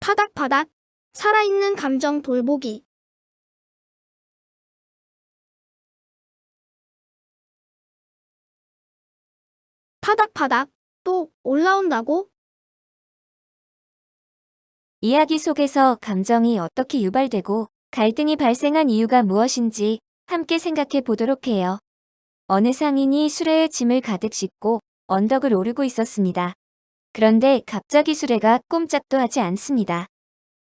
파닥파닥. 살아있는 감정 돌보기. 파닥파닥. 또 올라온다고? 이야기 속에서 감정이 어떻게 유발되고 갈등이 발생한 이유가 무엇인지 함께 생각해 보도록 해요. 어느 상인이 수레에 짐을 가득 싣고 언덕을 오르고 있었습니다. 그런데 갑자기 수레가 꼼짝도 하지 않습니다.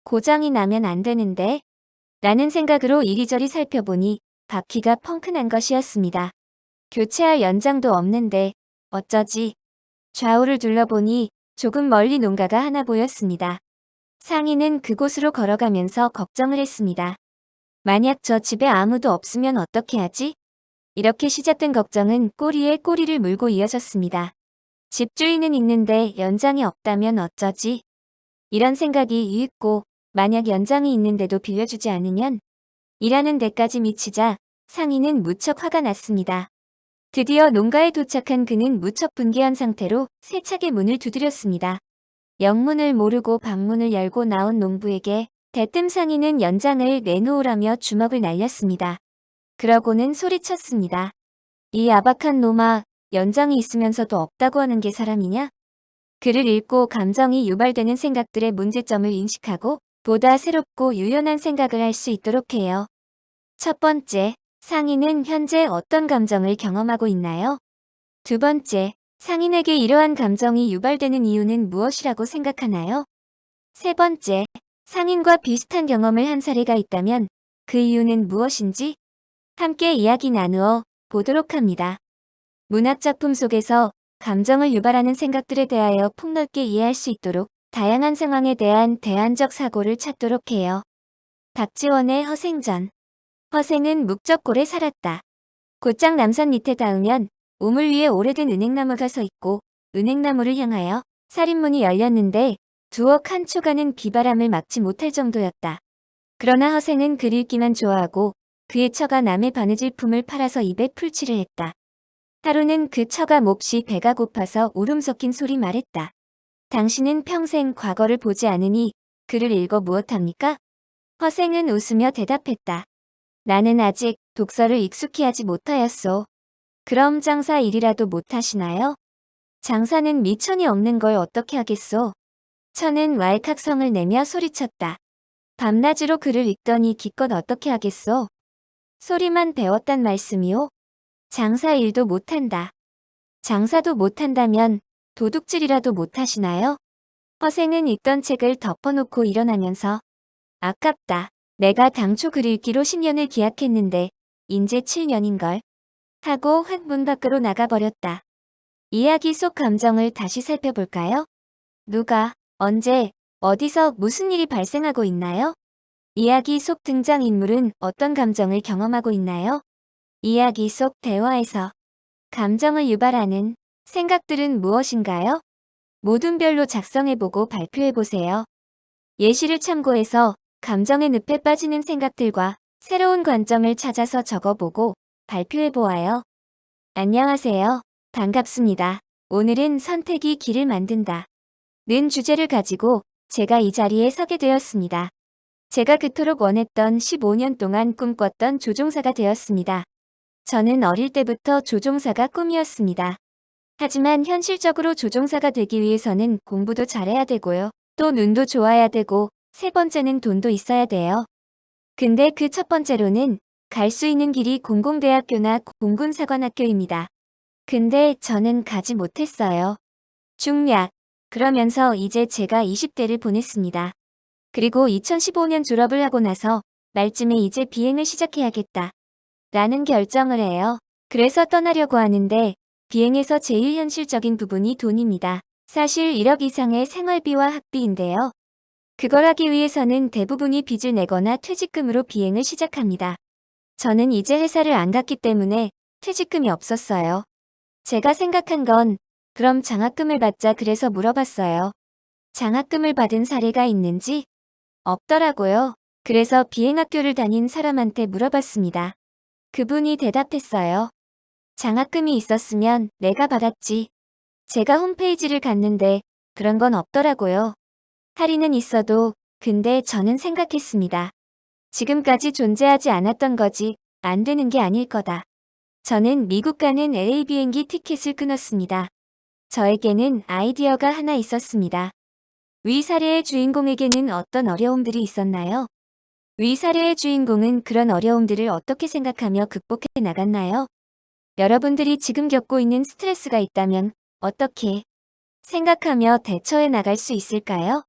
고장이 나면 안 되는데? 라는 생각으로 이리저리 살펴보니 바퀴가 펑크 난 것이었습니다. 교체할 연장도 없는데 어쩌지? 좌우를 둘러보니 조금 멀리 농가가 하나 보였습니다. 상인은 그곳으로 걸어가면서 걱정을 했습니다. 만약 저 집에 아무도 없으면 어떻게 하지? 이렇게 시작된 걱정은 꼬리에 꼬리를 물고 이어졌습니다. 집주인은 있는데 연장이 없다면 어쩌지? 이런 생각이 유익고 만약 연장이 있는데도 빌려주지 않으면 일하는 데까지 미치자 상인은 무척 화가 났습니다. 드디어 농가에 도착한 그는 무척 분개한 상태로 세차게 문을 두드렸습니다. 영문을 모르고 방문을 열고 나온 농부에게 대뜸 상인은 연장을 내놓으라며 주먹을 날렸습니다. 그러고는 소리쳤습니다. 이 아박한 놈아, 연장이 있으면서도 없다고 하는 게 사람이냐? 글을 읽고 감정이 유발되는 생각들의 문제점을 인식하고 보다 새롭고 유연한 생각을 할 수 있도록 해요. 첫 번째, 상인은 현재 어떤 감정을 경험하고 있나요? 두 번째, 상인에게 이러한 감정이 유발되는 이유는 무엇이라고 생각하나요? 세 번째, 상인과 비슷한 경험을 한 사례가 있다면 그 이유는 무엇인지 함께 이야기 나누어 보도록 합니다. 문학작품 속에서 감정을 유발하는 생각들에 대하여 폭넓게 이해할 수 있도록 다양한 상황에 대한 대안적 사고를 찾도록 해요. 박지원의 허생전. 허생은 묵적골에 살았다. 곧장 남산 밑에 닿으면 우물 위에 오래된 은행나무가 서 있고 은행나무를 향하여 살인문이 열렸는데 두억 한 초간은 비바람을 막지 못할 정도였다. 그러나 허생은 글 읽기만 좋아하고 그의 처가 남의 바느질품을 팔아서 입에 풀칠을 했다. 하루는 그 처가 몹시 배가 고파서 울음 섞인 소리 말했다. 당신은 평생 과거를 보지 않으니 글을 읽어 무엇합니까? 허생은 웃으며 대답했다. 나는 아직 독서를 익숙히 하지 못하였소. 그럼 장사 일이라도 못하시나요? 장사는 미천이 없는 걸 어떻게 하겠소? 처는 왈칵성을 내며 소리쳤다. 밤낮으로 글을 읽더니 기껏 어떻게 하겠소? 소리만 배웠단 말씀이오? 장사 일도 못한다. 장사도 못한다면 도둑질이라도 못하시나요? 허생은 읽던 책을 덮어놓고 일어나면서 아깝다. 내가 당초 글 읽기로 10년을 기약했는데 인제 7년인걸. 하고 확 문 밖으로 나가버렸다. 이야기 속 감정을 다시 살펴볼까요? 누가, 언제, 어디서 무슨 일이 발생하고 있나요? 이야기 속 등장인물은 어떤 감정을 경험하고 있나요? 이야기 속 대화에서 감정을 유발하는 생각들은 무엇인가요? 모든 별로 작성해보고 발표해보세요. 예시를 참고해서 감정의 늪에 빠지는 생각들과 새로운 관점을 찾아서 적어보고 발표해보아요. 안녕하세요. 반갑습니다. 오늘은 선택이 길을 만든다. 는 주제를 가지고 제가 이 자리에 서게 되었습니다. 제가 그토록 원했던 15년 동안 꿈꿨던 조종사가 되었습니다. 저는 어릴 때부터 조종사가 꿈이었습니다. 하지만 현실적으로 조종사가 되기 위해서는 공부도 잘해야 되고요. 또 눈도 좋아야 되고 세 번째는 돈도 있어야 돼요. 근데 그 첫 번째로는 갈 수 있는 길이 공공대학교나 공군사관학교입니다. 근데 저는 가지 못했어요. 중략. 그러면서 이제 제가 20대를 보냈습니다. 그리고 2015년 졸업을 하고 나서 말쯤에 이제 비행을 시작해야겠다. 라는 결정을 해요. 그래서 떠나려고 하는데 비행에서 제일 현실적인 부분이 돈입니다. 사실 1억 이상의 생활비와 학비인데요. 그걸 하기 위해서는 대부분이 빚을 내거나 퇴직금으로 비행을 시작합니다. 저는 이제 회사를 안 갔기 때문에 퇴직금이 없었어요. 제가 생각한 건 그럼 장학금을 받자 그래서 물어봤어요. 장학금을 받은 사례가 있는지? 없더라고요. 그래서 비행학교를 다닌 사람한테 물어봤습니다. 그분이 대답했어요. 장학금이 있었으면 내가 받았지. 제가 홈페이지를 갔는데 그런 건 없더라고요. 할인은 있어도 근데 저는 생각했습니다. 지금까지 존재하지 않았던 거지, 안 되는 게 아닐 거다. 저는 미국 가는 LA 비행기 티켓을 끊었습니다. 저에게는 아이디어가 하나 있었습니다. 위 사례의 주인공에게는 어떤 어려움들이 있었나요? 위 사례의 주인공은 그런 어려움들을 어떻게 생각하며 극복해 나갔나요? 여러분들이 지금 겪고 있는 스트레스가 있다면 어떻게 생각하며 대처해 나갈 수 있을까요?